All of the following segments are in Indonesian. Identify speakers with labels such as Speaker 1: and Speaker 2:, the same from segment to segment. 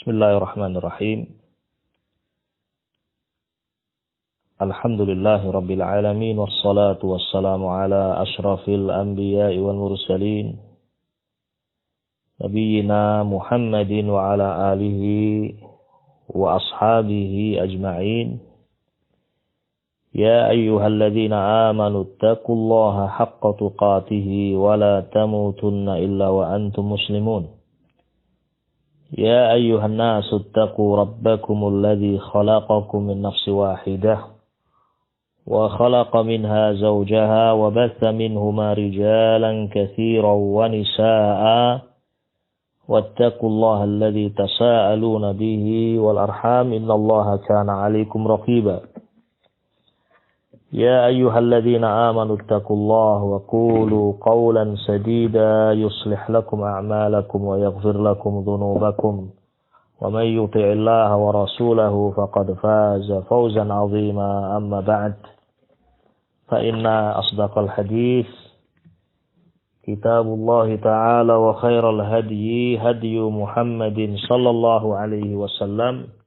Speaker 1: Bismillahirrahmanirrahim. Alhamdulillahi Rabbil Alamin. Wassalatu wassalamu ala ashrafil anbiya'i wal mursalin. Nabiyyina Muhammadin wa ala alihi wa ashabihi ajma'in. Ya ayyuhalladzina amanu taqullaha haqqa tuqatihi wa la tamutunna illa wa antum muslimun. يا أيها الناس اتقوا ربكم الذي خلقكم من نفس واحدة وخلق منها زوجها وبث منهما رجالا كثيرا ونساء واتقوا الله الذي تساءلون به والأرحام إن الله كان عليكم رقيبا يا أيها الذين آمنوا اتقوا الله وقولوا قولا سديدا يصلح لكم أعمالكم ويغفر لكم ذنوبكم ومن يطع الله ورسوله فقد فاز فوزا عظيما أما بعد فإن أصدق الحديث كتاب الله تعالى وخير الهدي هدي محمد صلى الله عليه وسلم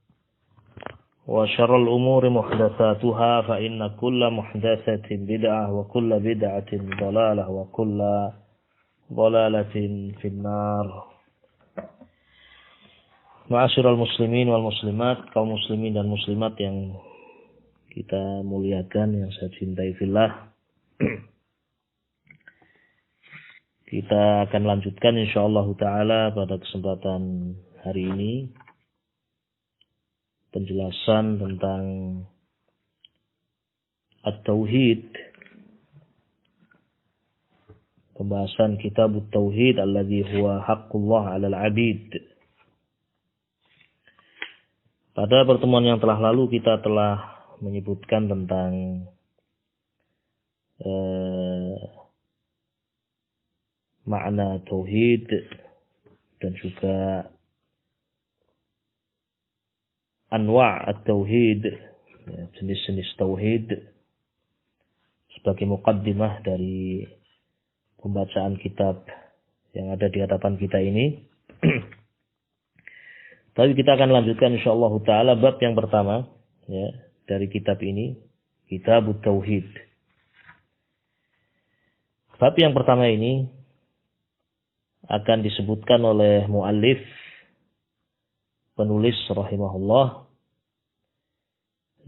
Speaker 1: وشر الأمور محدثاتها فإن كل محدثة بدعة وكل بدعة ضلالة وكل ضلالة في النار. Ma'asyiral muslimin wal muslimat, kaum muslimin dan muslimat yang kita muliakan, yang saya cintai fillah. Kita akan lanjutkan insyaallah taala pada kesempatan hari ini penjelasan tentang At-Tauhid, pembahasan kitab At-Tauhid alladzi huwa haqqullah 'alal 'abid. Pada pertemuan yang telah lalu kita telah menyebutkan tentang makna tauhid dan juga anwa' at-tauhid, jenis-jenis tauhid, sebagai muqaddimah dari pembacaan kitab yang ada di hadapan kita ini. Tapi kita akan lanjutkan insyaallah taala bab yang pertama ya dari kitab ini, Kitab Tauhid. Bab yang pertama ini akan disebutkan oleh muallif, penulis rahimahullah,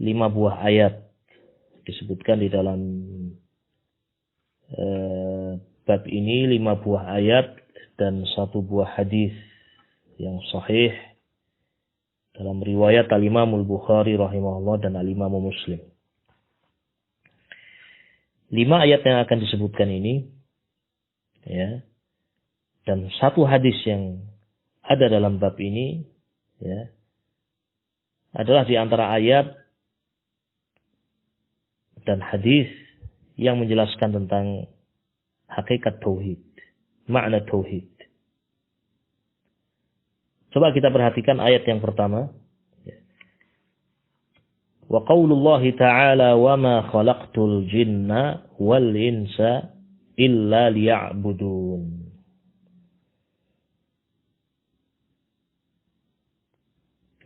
Speaker 1: 5 buah ayat disebutkan di dalam bab ini, 5 buah ayat dan 1 buah hadis yang sahih dalam riwayat Al-Imam Al-Bukhari rahimahullah dan Al-Imam Muslim. 5 ayat yang akan disebutkan ini ya, dan 1 hadis yang ada dalam bab ini ya, adalah di antara ayat dan hadis yang menjelaskan tentang hakikat tauhid, makna tauhid. Coba kita perhatikan ayat yang pertama. Wa qaulullahi ta'ala wa ma khalaqtul jinna wal insa illa liya'budun.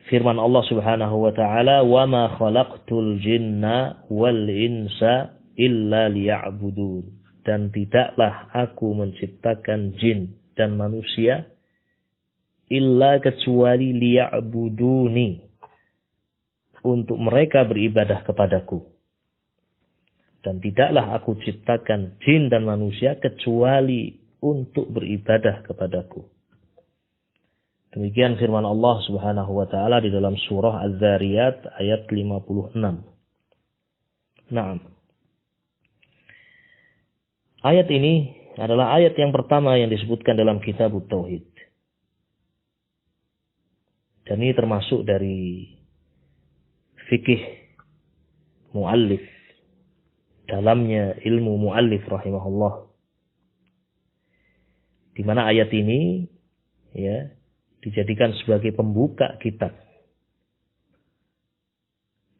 Speaker 1: Firman Allah Subhanahu wa taala, "Wa ma khalaqtul jinna wal insa illa liya'budun." Dan tidaklah aku menciptakan jin dan manusia illa kecuali liya'buduni, untuk mereka beribadah kepadaku. Dan tidaklah aku ciptakan jin dan manusia kecuali untuk beribadah kepadaku. Demikian firman Allah Subhanahu wa taala di dalam surah Az-Zariyat ayat 56. Naam. Ayat ini adalah ayat yang pertama yang disebutkan dalam kitab Tauhid. Dan ini termasuk dari fikih muallif, dalamnya ilmu muallif rahimahullah. Di mana ayat ini ya dijadikan sebagai pembuka kitab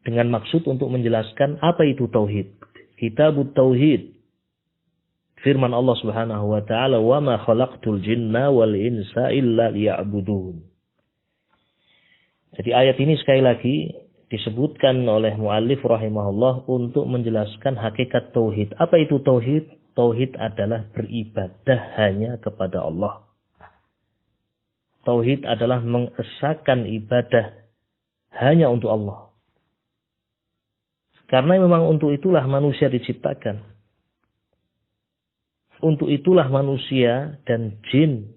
Speaker 1: dengan maksud untuk menjelaskan apa itu tauhid. Kitabut Tauhid. Firman Allah Subhanahu wa taala, "Wa ma khalaqtul jinna wal insa illa liya'budun." Jadi ayat ini sekali lagi disebutkan oleh muallif rahimahullah untuk menjelaskan hakikat tauhid. Apa itu tauhid? Tauhid adalah beribadah hanya kepada Allah. Tauhid adalah mengesahkan ibadah hanya untuk Allah. Karena memang untuk itulah manusia diciptakan. Untuk itulah manusia dan jin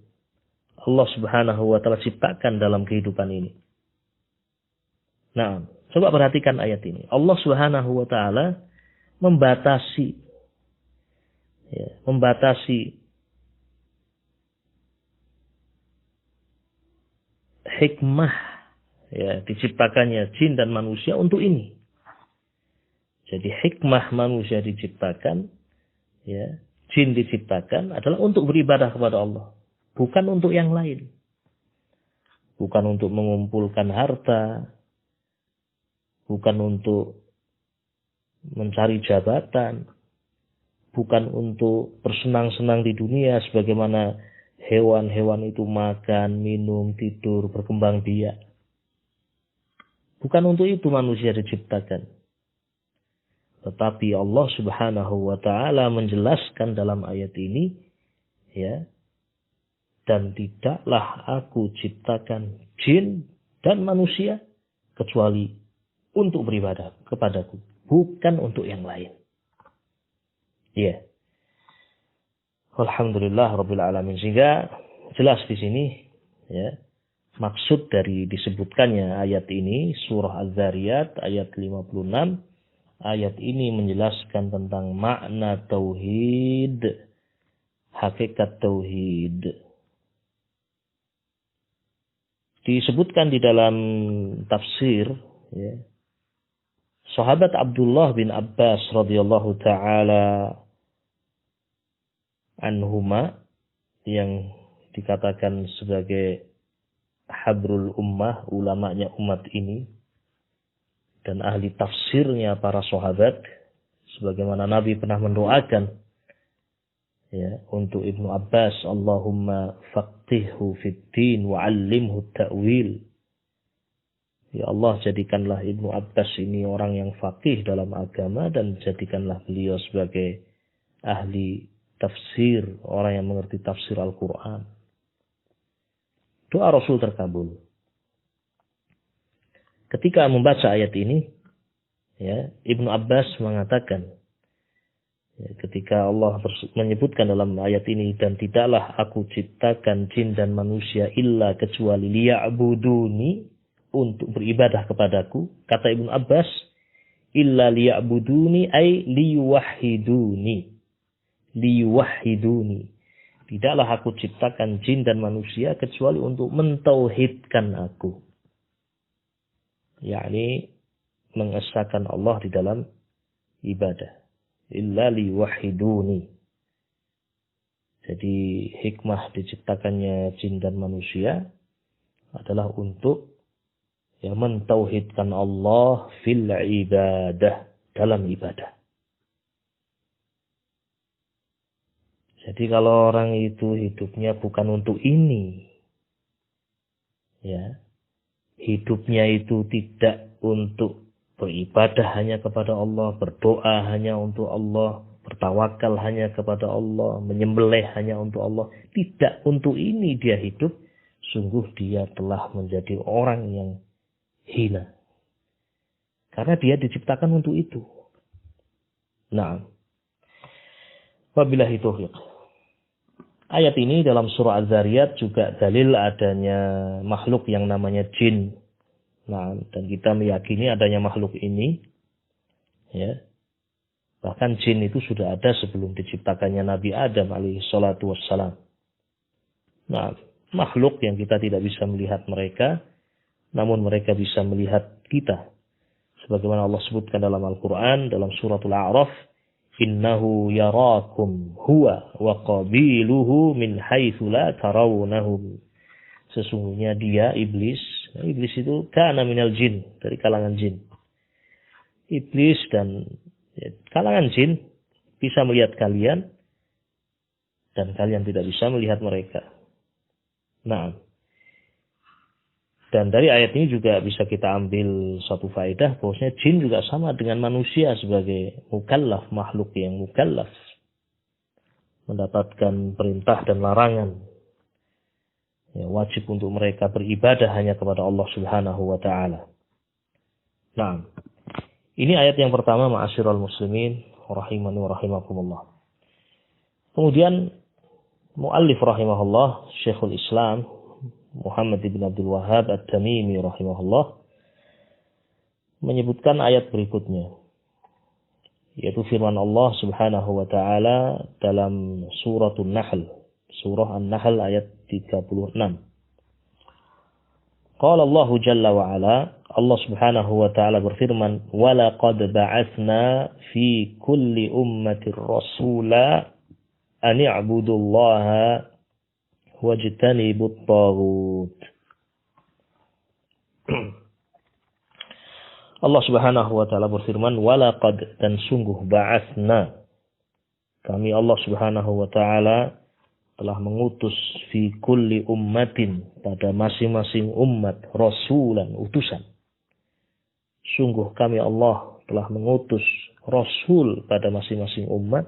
Speaker 1: Allah Subhanahu wa taala ciptakan dalam kehidupan ini. Nah, coba perhatikan ayat ini. Allah Subhanahu wa taala membatasi hikmah diciptakannya jin dan manusia untuk ini. Jadi hikmah manusia diciptakan, jin diciptakan adalah untuk beribadah kepada Allah, bukan untuk yang lain. Bukan untuk mengumpulkan harta, bukan untuk mencari jabatan, bukan untuk bersenang-senang di dunia sebagaimana hewan-hewan itu makan, minum, tidur, berkembang biak. Bukan untuk itu manusia diciptakan. Tetapi Allah Subhanahu wa taala menjelaskan dalam ayat ini, dan tidaklah aku ciptakan jin dan manusia kecuali untuk beribadah kepadaku, bukan untuk yang lain. Alhamdulillah Rabbil Alamin. Sehingga jelas di sini maksud dari disebutkannya ayat ini, surah Az-Zariyat ayat 56. Ayat ini menjelaskan tentang makna tauhid, hakikat tauhid. Disebutkan di dalam tafsir, sahabat Abdullah bin Abbas radhiyallahu taala anhuma, yang dikatakan sebagai habrul ummah, ulamanya umat ini, dan ahli tafsirnya para sahabat, sebagaimana Nabi pernah mendoakan untuk Ibnu Abbas, Allahumma faqihhu fid din wa 'allimhu ta'wil. Ya Allah, jadikanlah Ibnu Abbas ini orang yang faqih dalam agama, dan jadikanlah beliau sebagai ahli tafsir, orang yang mengerti tafsir Al-Quran. Doa Rasul terkabul. Ketika membaca ayat ini, Ibnu Abbas mengatakan, ketika Allah menyebutkan dalam ayat ini, dan tidaklah aku ciptakan jin dan manusia illa kecuali liya'buduni, untuk beribadah kepadaku. Kata Ibnu Abbas, illa liya'buduni ay liyuwahhiduni. Liyuwahhiduni. Tidaklah aku ciptakan jin dan manusia kecuali untuk mentauhidkan aku. Yakni mengesahkan Allah di dalam ibadah. Illa liwahiduni. Jadi hikmah diciptakannya jin dan manusia adalah untuk mentauhidkan Allah fil ibadah, dalam ibadah. Jadi kalau orang itu hidupnya bukan untuk ini, hidupnya itu tidak untuk beribadah hanya kepada Allah, berdoa hanya untuk Allah, bertawakal hanya kepada Allah, menyembelih hanya untuk Allah. Tidak untuk ini dia hidup, sungguh dia telah menjadi orang yang hina. Karena dia diciptakan untuk itu. Nah, wabillahi taufiq. Ayat ini dalam surah Az-Zariyat juga dalil adanya makhluk yang namanya jin. Nah, dan kita meyakini adanya makhluk ini, bahkan jin itu sudah ada sebelum diciptakannya Nabi Adam alaihi salatu wassalam. Nah, makhluk yang kita tidak bisa melihat mereka, namun mereka bisa melihat kita. Sebagaimana Allah sebutkan dalam Al-Quran, dalam suratul A'raf, innahu yarakum huwa wa qabiluhu min haitsu la tarawnahum. Sesungguhnya dia iblis itu kana minal jin, dari kalangan jin. Iblis dan kalangan jin bisa melihat kalian, dan kalian tidak bisa melihat mereka. Nah, Dan dari ayat ini juga bisa kita ambil satu faedah bahwasanya jin juga sama dengan manusia sebagai mukallaf, makhluk yang mukallaf, mendapatkan perintah dan larangan. Ya, wajib untuk mereka beribadah hanya kepada Allah Subhanahu wa taala. Nah, ini ayat yang pertama, ma'asyiral muslimin rahimani wa rahimakumullah. Kemudian muallif rahimahullah, Syekhul Islam Muhammad ibn Abdul Wahhab At-Tamimi rahimahullah menyebutkan ayat berikutnya, yaitu firman Allah Subhanahu wa taala dalam surah An-Nahl, surah An-Nahl ayat 36. Qala Allah Jalla wa Ala, Allah Subhanahu wa taala berfirman, "Wa laqad ba'atsna fi kulli ummatin rasula an i'budullaha wajtanibut taghut." Allah Subhanahu wa taala berfirman, "Walaqad," dan sungguh, ba'atsna, kami Allah Subhanahu wa taala telah mengutus fi kulli ummatin, pada masing-masing umat, rasulan, utusan. Sungguh kami Allah telah mengutus rasul pada masing-masing umat,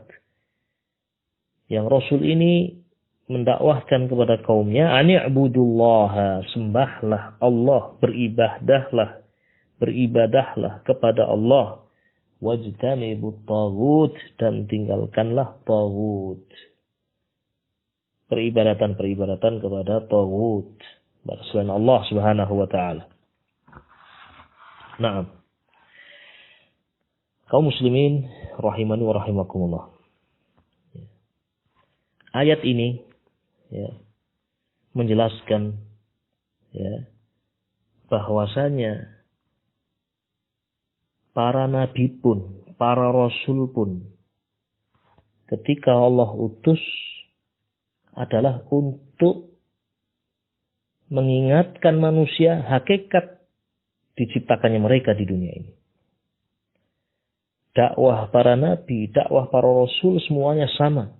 Speaker 1: yang rasul ini mendakwahkan kepada kaumnya, ani'budullaha, sembahlah Allah, beribadahlah kepada Allah, wajtanibut taghut, dan tinggalkanlah taghut, peribadatan kepada taghut, selain Allah Subhanahu wa taala. Naam. Kaum muslimin rahimani wa rahimakumullah. Ayat ini menjelaskan bahwasanya para nabi pun, para rasul pun, ketika Allah utus adalah untuk mengingatkan manusia hakikat diciptakannya mereka di dunia ini. Dakwah para nabi, dakwah para rasul semuanya sama,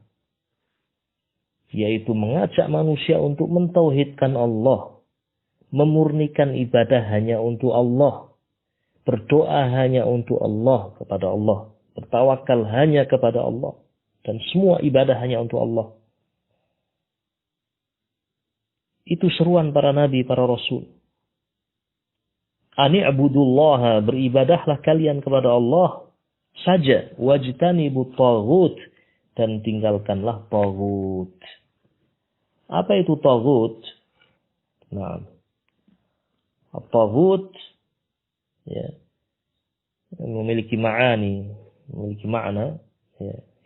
Speaker 1: yaitu mengajak manusia untuk mentauhidkan Allah, memurnikan ibadah hanya untuk Allah, berdoa hanya untuk Allah, kepada Allah, bertawakal hanya kepada Allah, dan semua ibadah hanya untuk Allah. Itu seruan para nabi, para rasul. Ani'budullaha, beribadahlah kalian kepada Allah saja, wajtanibut taghut, dan tinggalkanlah taghut. Apa itu taghut? Nah, taghut memiliki ma'ani, memiliki makna,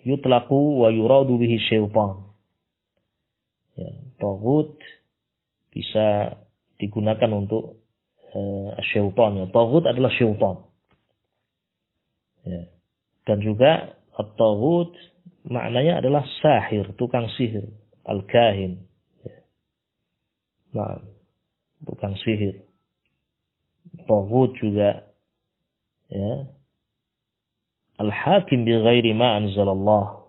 Speaker 1: yutlaqu wa yuradu bihi syaitan. Taghut bisa digunakan untuk syaitan. Taghut adalah syaitan. Dan juga at-taghut maknanya adalah sahir, tukang sihir, al-kahin. Nah, tukang sihir. Taghut juga al-hakim bi ghairi ma anzalallah.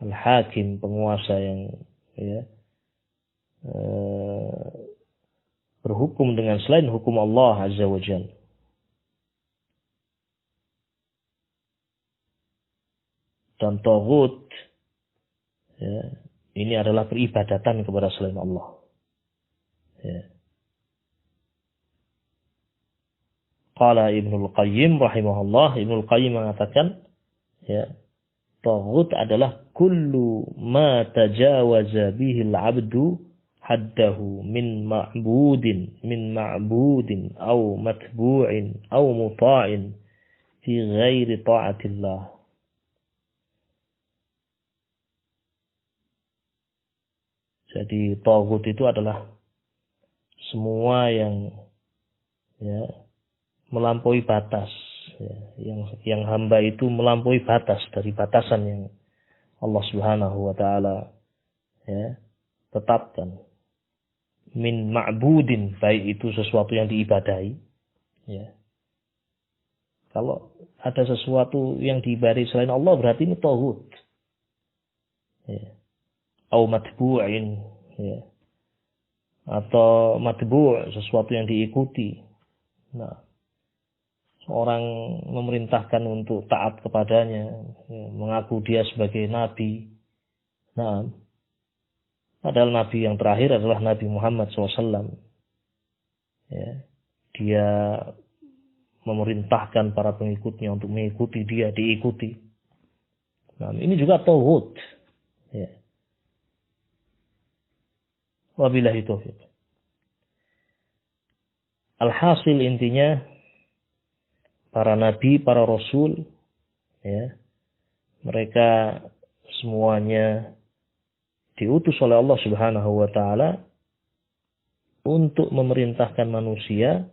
Speaker 1: Al-hakim, penguasa yang berhukum dengan selain hukum Allah Azza wa Jalla. Dan taghut ini adalah peribadatan kepada selain Allah. Qala Ibnul Qayyim rahimahullah, Ibnul Qayyim mengatakan, taghut adalah kullu ma tajawaza bihi al-'abdu haddahu min ma'budin aw matbu'in aw muta'in fi ghairi ta'atillah. Jadi taghut itu adalah semua yang melampaui batas, yang hamba itu melampaui batas dari batasan yang Allah Subhanahu wa taala tetapkan. Min ma'budin, baik itu sesuatu yang diibadahi. Kalau ada sesuatu yang diibadahi selain Allah, berarti ini taghut. Au matbu'in, atau matbu', sesuatu yang diikuti. Nah, seorang memerintahkan untuk taat kepadanya, ya, mengaku dia sebagai nabi. Nah, padahal nabi yang terakhir adalah Nabi Muhammad SAW. Ya, dia memerintahkan para pengikutnya untuk mengikuti dia, diikuti. Nah, ini juga tauhid. Ya. Wabillahi taufiq. Alhasil intinya, para nabi, para rasul, ya, mereka semuanya diutus oleh Allah Subhanahu wa taala untuk memerintahkan manusia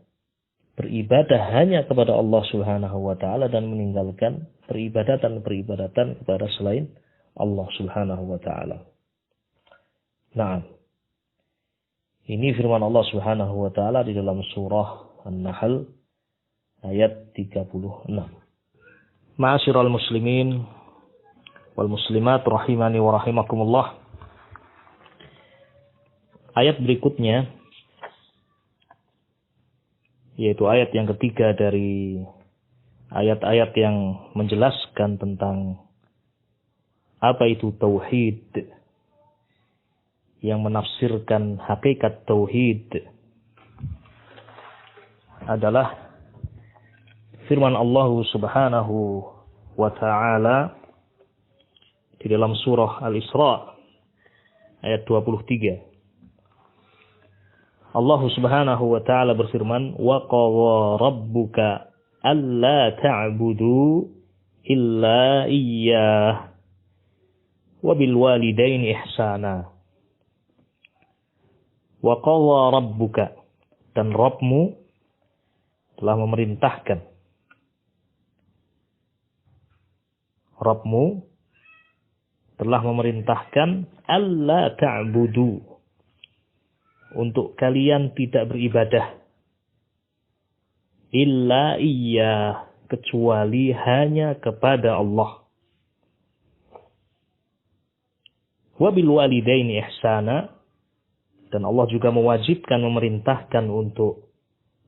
Speaker 1: beribadah hanya kepada Allah Subhanahu wa taala dan meninggalkan peribadatan-peribadatan kepada selain Allah Subhanahu wa taala. Nah, ini firman Allah Subhanahu wa taala di dalam surah An-Nahl ayat 36. Ma'asyiral muslimin wal muslimat rahimani wa rahimakumullah. Ayat berikutnya, yaitu ayat yang ketiga dari ayat-ayat yang menjelaskan tentang apa itu tauhid, yang menafsirkan hakikat tauhid, adalah firman Allah Subhanahu wa taala di dalam surah Al-Isra ayat 23. Allah Subhanahu wa taala berfirman, "Wa qadha rabbuka alla ta'budu illa iyyah wa bil walidaini ihsana." Wa qadha rabbuka, dan Rabbmu telah memerintahkan. Rabbmu telah memerintahkan alla ta'budu, untuk kalian tidak beribadah, illa iya, kecuali hanya kepada Allah. Wa bil walidaini ihsana, dan Allah juga mewajibkan, memerintahkan untuk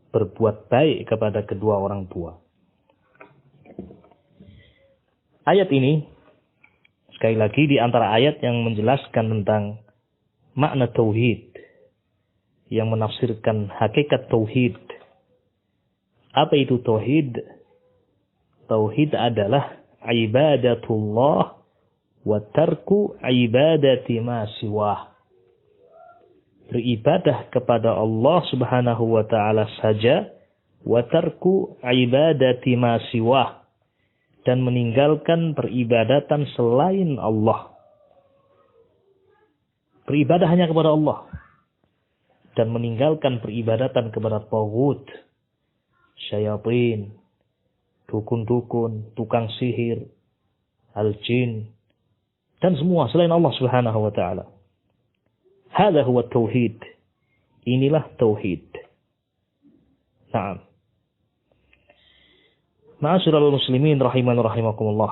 Speaker 1: berbuat baik kepada kedua orang tua. Ayat ini, sekali lagi, di antara ayat yang menjelaskan tentang makna tauhid, yang menafsirkan hakikat tauhid. Apa itu tauhid? Tauhid adalah ibadatullah wa tarku ibadati ma siwah. Beribadah kepada Allah Subhanahu wa taala saja, wa tarku ibadati ma siwah, dan meninggalkan peribadatan selain Allah. Beribadah hanya kepada Allah dan meninggalkan peribadatan kepada taghut, syayatin, dukun-dukun, tukang sihir, al-jin, dan semua selain Allah Subhanahu wa taala. Hadza huwa tauhid. Inilah tauhid. Naam. Ma'asyiral muslimin rahiman rahimakumullah.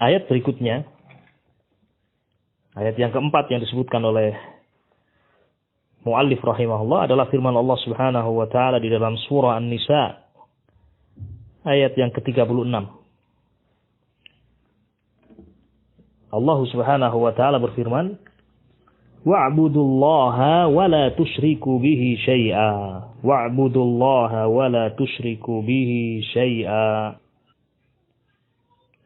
Speaker 1: Ayat berikutnya, ayat yang keempat yang disebutkan oleh muallif rahimahullah adalah firman Allah Subhanahu wa taala di dalam surah An-Nisa ayat yang ke-36. Allah Subhanahu wa taala berfirman, "Wa'budullaha wa la tusyriku bihi syai'a." Wa'budullaha wa la tusyriku bihi syai'a.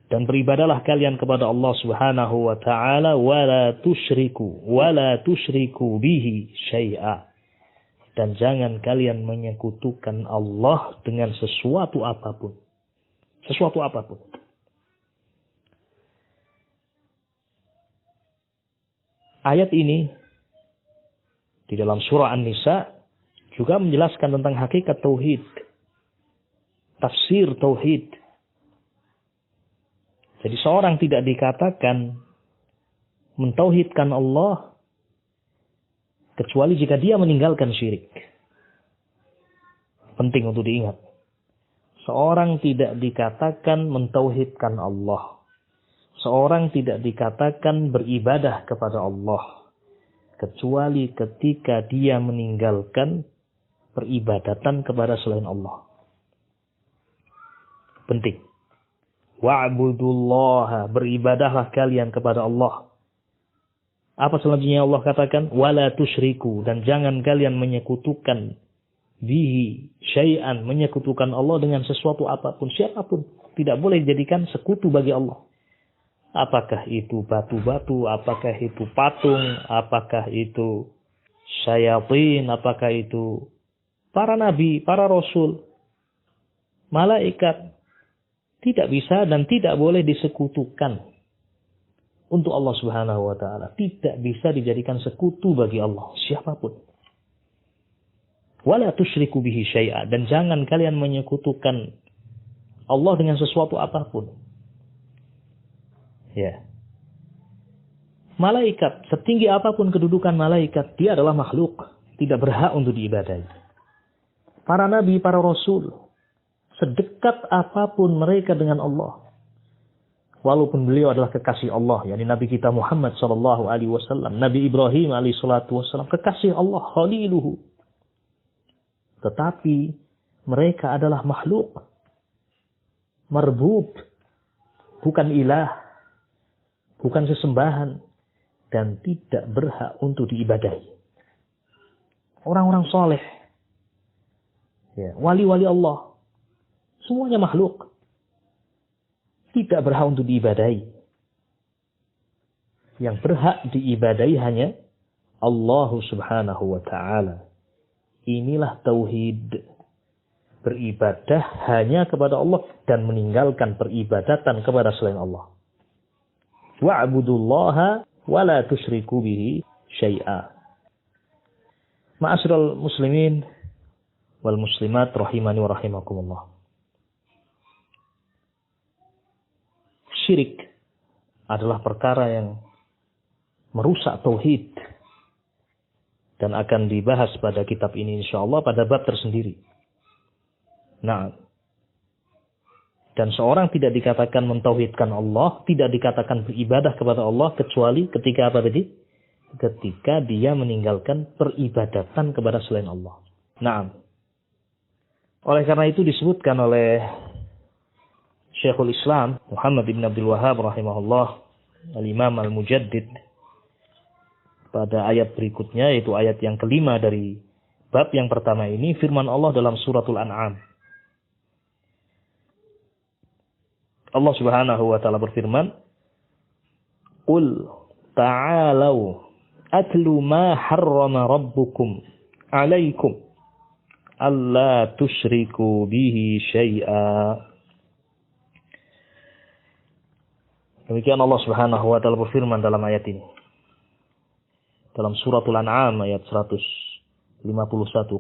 Speaker 1: Dan beribadalah kalian kepada Allah Subhanahu wa taala wa la tusyriku bihi syai'a. Dan jangan kalian menyekutukan Allah dengan sesuatu apapun. Sesuatu apapun. Ayat ini di dalam surah An-Nisa juga menjelaskan tentang hakikat tauhid, tafsir tauhid. Jadi seorang tidak dikatakan mentauhidkan Allah kecuali jika dia meninggalkan syirik. Penting untuk diingat. Seorang tidak dikatakan mentauhidkan Allah. seorang tidak dikatakan beribadah kepada Allah kecuali ketika dia meninggalkan peribadatan kepada selain Allah. Penting. Wa'budullaha, beribadahlah kalian kepada Allah. Apa selanjutnya Allah katakan? Wala tusyriku, dan jangan kalian menyekutukan bihi syai'an, menyekutukan Allah dengan sesuatu apapun, siapapun. Tidak boleh dijadikan sekutu bagi Allah. Apakah itu batu-batu, apakah itu patung, apakah itu syayatin, apakah itu para nabi, para rasul, malaikat. Tidak bisa dan tidak boleh disekutukan untuk Allah Subhanahu wa ta'ala. Tidak bisa dijadikan sekutu bagi Allah, siapapun. Wala tusyriku bihi syai'a, dan jangan kalian menyekutukan Allah dengan sesuatu apapun. Ya. Malaikat, setinggi apapun kedudukan malaikat, dia adalah makhluk, tidak berhak untuk diibadahi. Para nabi, para rasul, sedekat apapun mereka dengan Allah, walaupun beliau adalah kekasih Allah, yakni Nabi kita Muhammad sallallahu alaihi wasallam, Nabi Ibrahim alaihi salatu wasallam, kekasih Allah, khaliluhu. Tetapi mereka adalah makhluk, marbub, bukan ilah, bukan sesembahan, dan tidak berhak untuk diibadahi. Orang-orang soleh, ya, wali-wali Allah, semuanya makhluk, tidak berhak untuk diibadahi. Yang berhak diibadahi hanya Allah Subhanahu wa ta'ala. Inilah tauhid. Beribadah hanya kepada Allah dan meninggalkan peribadatan kepada selain Allah. Wa'budullaha wa la tusyriku bihi syai'a. Ma'asyiral muslimin wal muslimat rahimani wa rahimakumullah. Syirik adalah perkara yang merusak tauhid dan akan dibahas pada kitab ini insyaallah pada bab tersendiri. Nah, dan seorang tidak dikatakan mentauhidkan Allah, tidak dikatakan beribadah kepada Allah kecuali ketika apa tadi? Ketika dia meninggalkan peribadatan kepada selain Allah. Nah, oleh karena itu disebutkan oleh Syekhul Islam Muhammad ibn Abdul Wahhab rahimahullah, al-Imam al-Mujaddid, pada ayat berikutnya, yaitu ayat yang kelima dari bab yang pertama ini, firman Allah dalam suratul An'am. Allah Subhanahu wa ta'ala berfirman, Qul ta'alau atlu ma harrama rabbukum alaikum alla tusyriku bihi syai'a. Demikian Allah Subhanahu wa ta'ala berfirman dalam ayat ini. Dalam suratul An'am ayat 151.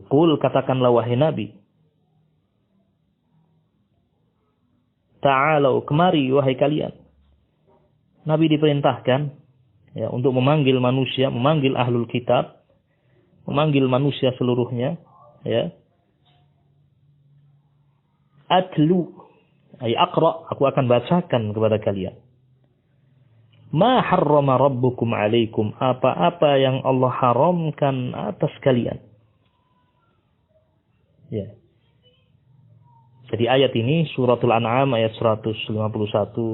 Speaker 1: Qul, katakanlah wahai Nabi. Ta'alau, kemari wahai kalian. Nabi diperintahkan ya untuk memanggil manusia, memanggil ahlul kitab, memanggil manusia seluruhnya, ya. Atlu, ay aqra, aku akan bacakan kepada kalian. Ma harrama rabbukum alaikum, apa-apa yang Allah haramkan atas kalian. Ya. Jadi ayat ini suratul An'am ayat 151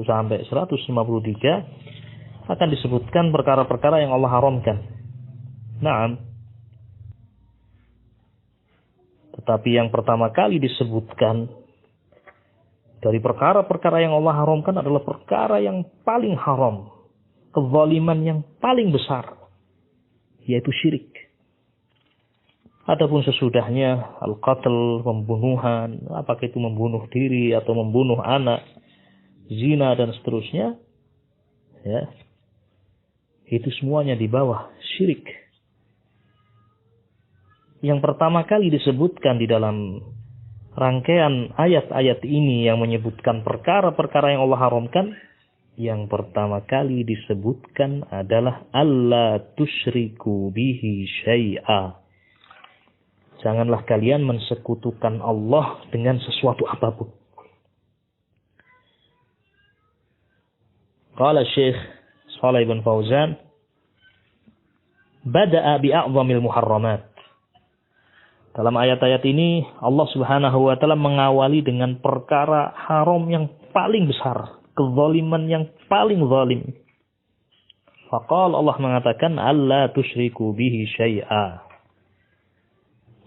Speaker 1: sampai 153 akan disebutkan perkara-perkara yang Allah haramkan. Naam. Tetapi yang pertama kali disebutkan dari perkara-perkara yang Allah haramkan adalah perkara yang paling haram. Kezaliman yang paling besar, yaitu syirik. Adapun sesudahnya, al-qatl, pembunuhan, apakah itu membunuh diri atau membunuh anak, zina dan seterusnya, ya, itu semuanya di bawah syirik. Yang pertama kali disebutkan di dalam rangkaian ayat-ayat ini yang menyebutkan perkara-perkara yang Allah haramkan, yang pertama kali disebutkan adalah alla tusyriku bihi syai'a. Janganlah kalian mensekutukan Allah dengan sesuatu apapun. Qala Syekh Shalih bin Fauzan, bada'a bi'a'zamil muharramat. Dalam ayat-ayat ini Allah Subhanahu wa taala mengawali dengan perkara haram yang paling besar, kezaliman yang paling zalim. Faqala, Allah mengatakan, alla tusyriku bihi syai'a.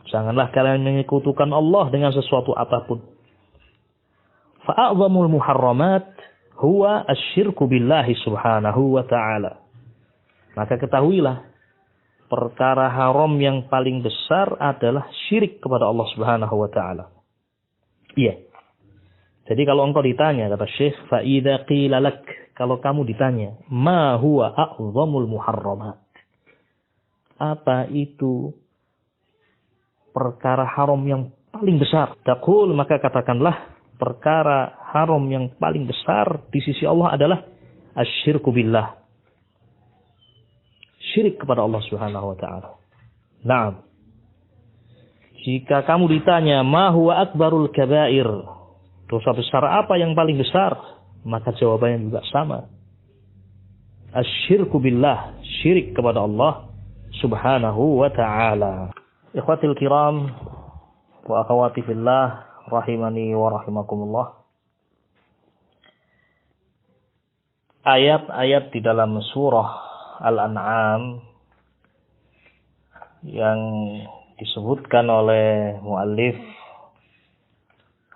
Speaker 1: Janganlah kalian menyekutukan Allah dengan sesuatu apapun. Fa'a'zamul muharramat huwa asyirku billahi subhanahu wa ta'ala. Maka ketahuilah, perkara haram yang paling besar adalah syirik kepada Allah Subhanahu wa taala. Iya. Jadi kalau engkau ditanya, kata Syekh, fa idza qila lak, kalau kamu ditanya, ma huwa a'zamul muharramat? Apa itu perkara haram yang paling besar? Taqul, maka katakanlah, perkara haram yang paling besar di sisi Allah adalah asyirku billah. Syirik kepada Allah Subhanahu wa taala. Naam. Jika kamu ditanya, ma huwa akbarul kabair? Dosa besar apa yang paling besar? Maka jawabannya juga sama. Asyirku billah, syirik kepada Allah Subhanahu wa taala. Ikhwatil kiram wa akhawati fillah, rahimani wa rahimakumullah. Ayat-ayat di dalam surah Al-An'am yang disebutkan oleh muallif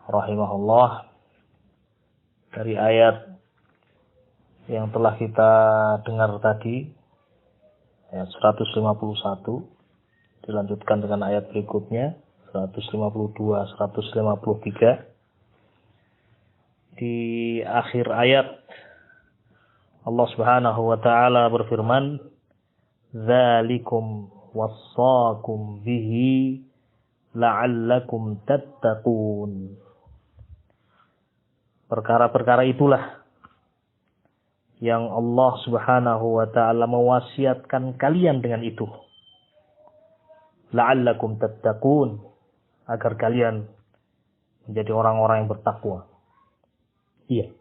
Speaker 1: rahimahullah dari ayat yang telah kita dengar tadi, ayat 151, dilanjutkan dengan ayat berikutnya 152, 153. Di akhir ayat Allah Subhanahu wa taala berfirman, "Dzalikum wassaakum bihi la'allakum tattaqun." Perkara-perkara itulah yang Allah Subhanahu wa taala mewasiatkan kalian dengan itu. La'allakum tattaqun, agar kalian menjadi orang-orang yang bertakwa. Iya.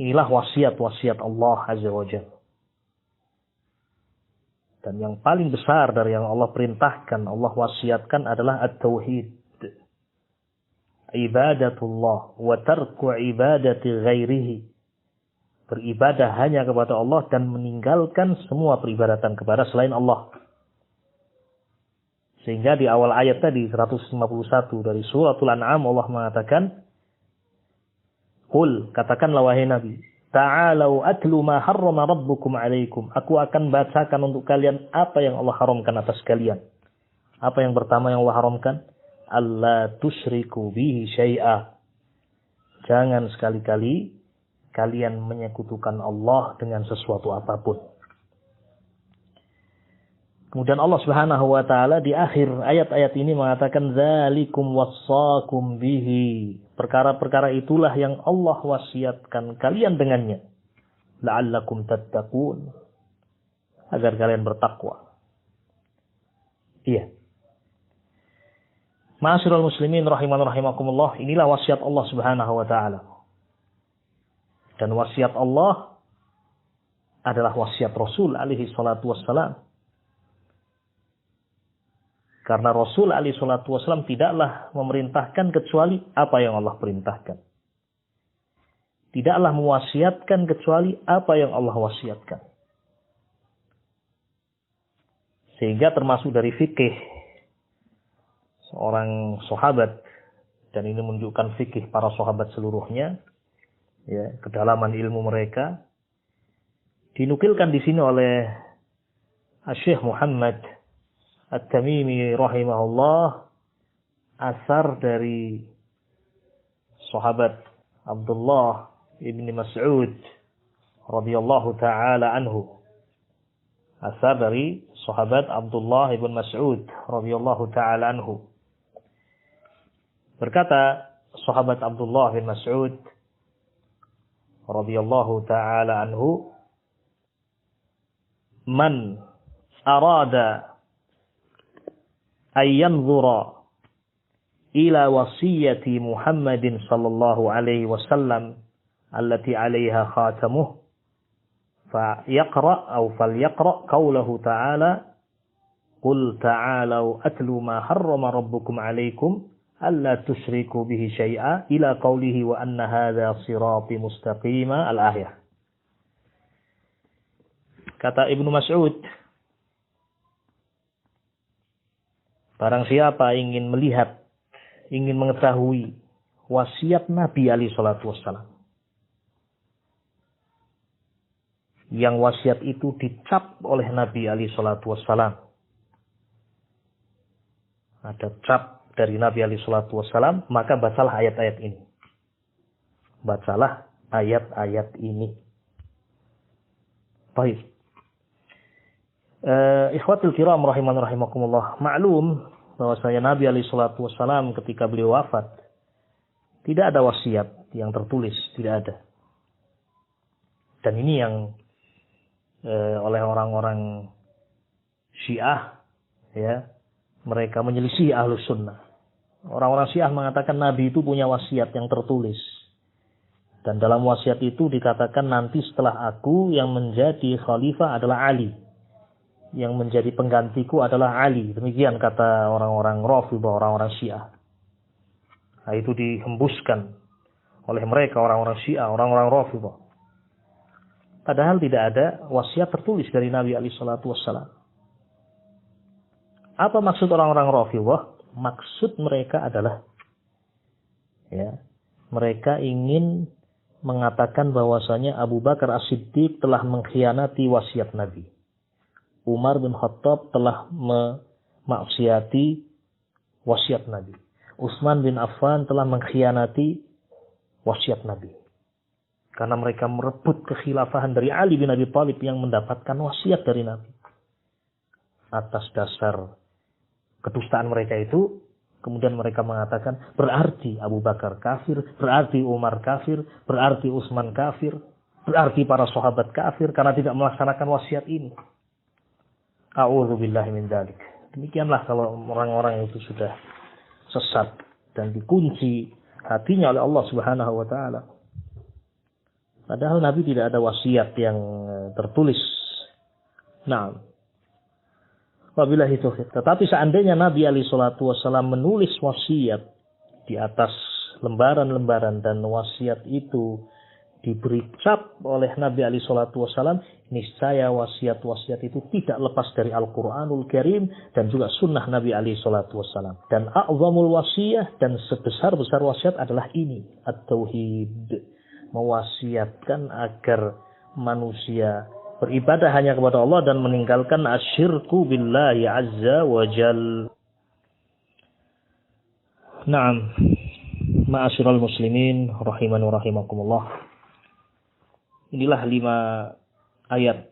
Speaker 1: Inilah wasiat-wasiat Allah Azza wa Jalla. Dan yang paling besar dari yang Allah perintahkan, Allah wasiatkan adalah at-tauhid. Ibadatullah wa tarku ibadati ghairihi. Beribadah hanya kepada Allah dan meninggalkan semua peribadatan kepada selain Allah. Sehingga di awal ayat tadi 151 dari suratul An'am Allah mengatakan, Qul, katakanlah wahai Nabi, ta'alau atlu ma harrama rabbukum alaikum. Aku akan bacakan untuk kalian apa yang Allah haramkan atas kalian. Apa yang pertama yang Allah haramkan? Alla tusyriku bihi syai'a. Jangan sekali-kali kalian menyekutukan Allah dengan sesuatu apapun. Kemudian Allah Subhanahu wa taala di akhir ayat-ayat ini mengatakan dzalikum wassaakum bihi. Perkara-perkara itulah yang Allah wasiatkan kalian dengannya. La'allakum tattaqun. Agar kalian bertakwa. Iya. Ma'asyiral muslimin rahiman rahimakumullah, inilah wasiat Allah Subhanahu wa taala. Dan wasiat Allah adalah wasiat Rasul alaihi salatu wassalam. Karena Rasul alaihi salatu wassalam tidaklah memerintahkan kecuali apa yang Allah perintahkan. Tidaklah mewasiatkan kecuali apa yang Allah wasiatkan. Sehingga termasuk dari fikih seorang sahabat, dan ini menunjukkan fikih para sahabat seluruhnya, ya, kedalaman ilmu mereka, dinukilkan di sini oleh Syekh Muhammad At-Tamimi rahimahullah, asar dari sahabat Abdullah ibn Mas'ud radhiyallahu ta'ala anhu. Asar dari sahabat Abdullah ibn Mas'ud radhiyallahu ta'ala anhu. Berkata sahabat Abdullah bin Mas'ud radhiyallahu ta'ala anhu, "Man arada ayyanzura ila wasiyati Muhammadin sallallahu alaihi wasallam allati 'alaiha khatamuh falyaqra qawlahu ta'ala qul ta'alau atlu ma harrama rabbukum 'alaikum alla tusyriku bihi syai'a ila qawlihi wa anna hadha sirati mustaqima al-ayah. Kata Ibnu Mas'ud, barang siapa ingin melihat, ingin mengetahui wasiat Nabi alaihi salatu wassalam, yang wasiat itu dicap oleh Nabi alaihi salatu wassalam, ada cap dari Nabi alaihi salatu wassalam, maka bacalah ayat-ayat ini. Bacalah ayat-ayat ini. Baik. Ikhwatul kiram rahiman rahimakumullah. Maklum bahwasanya Nabi alaihi salatu wassalam ketika beliau wafat tidak ada wasiat yang tertulis, tidak ada. Dan ini yang oleh orang-orang Syiah, ya, mereka menyelisih Ahlus Sunnah. Orang-orang Syiah mengatakan Nabi itu punya wasiat yang tertulis. Dan dalam wasiat itu dikatakan nanti setelah aku yang menjadi khalifah adalah Ali. Yang menjadi penggantiku adalah Ali. Demikian kata orang-orang Rafidhah, orang-orang Syiah. Nah, itu dihembuskan oleh mereka, orang-orang Syiah, orang-orang Rafidhah. Padahal tidak ada wasiat tertulis dari Nabi alaihi salatu wassalam. Apa maksud orang-orang Rafidhah? Maksud mereka adalah, ya, mereka ingin mengatakan bahwasanya Abu Bakar As-Siddiq telah mengkhianati wasiat Nabi. Umar bin Khattab telah memaksiati wasiat Nabi. Utsman bin Affan telah mengkhianati wasiat Nabi. Karena mereka merebut kekhilafahan dari Ali bin Abi Thalib yang mendapatkan wasiat dari Nabi. Atas dasar kedustaan mereka itu, kemudian mereka mengatakan berarti Abu Bakar kafir, berarti Umar kafir, berarti Utsman kafir, berarti para sahabat kafir karena tidak melaksanakan wasiat ini. A'udzubillahi min dzalik. Demikianlah kalau orang-orang itu sudah sesat dan dikunci hatinya oleh Allah Subhanahu wa taala. Padahal Nabi tidak ada wasiat yang tertulis. Nah, wabillahi taufiq. Tetapi seandainya Nabi alaihi salatu wasallam menulis wasiat di atas lembaran-lembaran dan wasiat itu diberi cap oleh Nabi alaihi salatu wasallam, niscaya wasiat-wasiat itu tidak lepas dari Al-Qur'anul Karim dan juga sunnah Nabi alaihi salatu wasallam. Dan a'zamul wasiyah dan sebesar-besar wasiat adalah ini, at-tauhid. Mewasiatkan agar manusia beribadah hanya kepada Allah dan meninggalkan asyirku billahi azza wa jal. Naam, ma'asyiral muslimin rahiman wa rahimakumullah. Inilah 5 ayat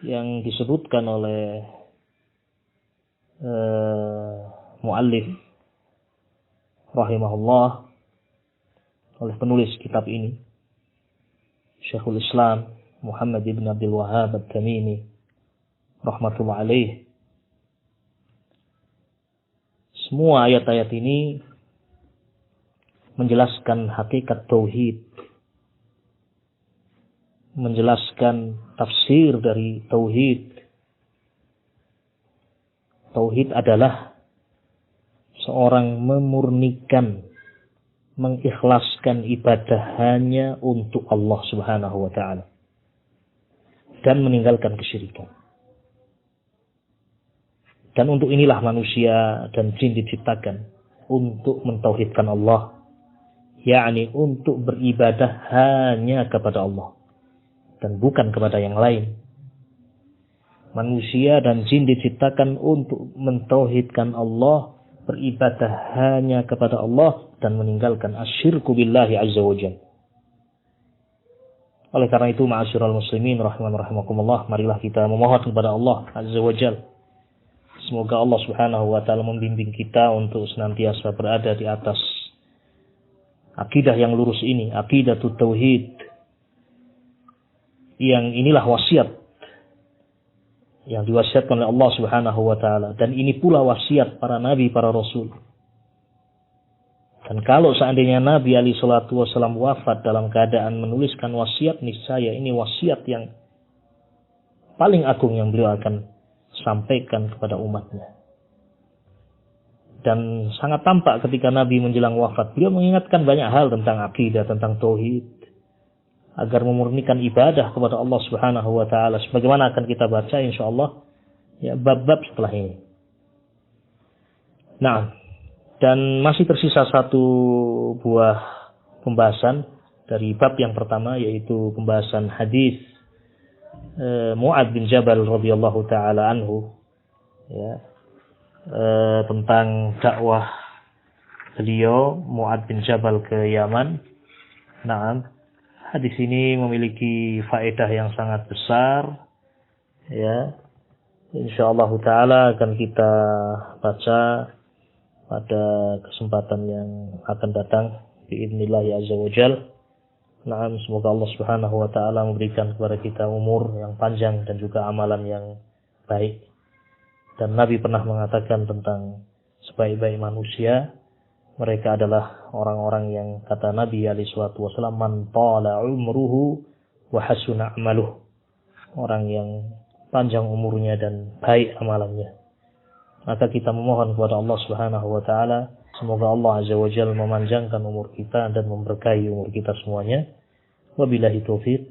Speaker 1: yang disebutkan oleh muallif rahimahullah, oleh penulis kitab ini, Syekhul Islam Muhammad ibn Abdul Wahhab At-Tamimi rahmatullah alaih. Semua ayat-ayat ini menjelaskan hakikat tauhid, menjelaskan tafsir dari tauhid. Tauhid adalah seorang memurnikan, mengikhlaskan ibadah hanya untuk Allah Subhanahu wa taala dan meninggalkan kesyirikan. Dan untuk inilah manusia dan jin diciptakan, untuk mentauhidkan Allah, yakni untuk beribadah hanya kepada Allah dan bukan kepada yang lain. Manusia dan jin diciptakan untuk mentauhidkan Allah, beribadah hanya kepada Allah dan meninggalkan asyirku billahi azza wa jalla. Oleh karena itu, ma'asyiral muslimin rahiman rahimakumullah, marilah kita memohon kepada Allah azza wa jalla. Semoga Allah Subhanahu wa taala membimbing kita untuk senantiasa berada di atas akidah yang lurus ini, aqidatut tauhid. Yang inilah wasiat yang diwasiatkan oleh Allah Subhanahu wa taala, dan ini pula wasiat para nabi, para rasul. Dan kalau seandainya Nabi alaihi salatu wasallam wafat dalam keadaan menuliskan wasiat, niscaya ini wasiat yang paling agung yang beliau akan sampaikan kepada umatnya. Dan sangat tampak ketika Nabi menjelang wafat, beliau mengingatkan banyak hal tentang akidah, tentang tauhid, agar memurnikan ibadah kepada Allah Subhanahu wa taala, sebagaimana akan kita baca insyaallah ya bab-bab setelah ini. Nah, dan masih tersisa satu buah pembahasan dari bab yang pertama, yaitu pembahasan hadis Mu'adz bin Jabal radhiyallahu taala anhu, ya, tentang dakwah beliau Mu'adz bin Jabal ke Yaman. Nah, hadis ini memiliki faedah yang sangat besar, ya. Insyaallah taala akan kita baca pada kesempatan yang akan datang biidznillah azza wajal. Nah, semoga Allah Subhanahu wa taala memberikan kepada kita umur yang panjang dan juga amalan yang baik. Dan Nabi pernah mengatakan tentang sebaik-baik manusia, mereka adalah orang-orang yang, kata Nabi alaihi salatu wasallam, man tala umruhu wa hasuna amaluh. Orang yang panjang umurnya dan baik amalannya. Maka kita memohon kepada Allah Subhanahu wa taala, semoga Allah azza wa jalla memanjangkan umur kita dan memberkahi umur kita semuanya. Wabillahi taufiq.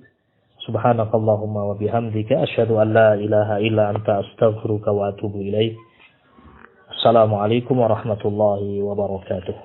Speaker 1: Subhanakallahumma wa bihamdika asyhadu an la ilaha illa anta astaghfiruka wa atubu ilaik. Assalamualaikum warahmatullahi wabarakatuh.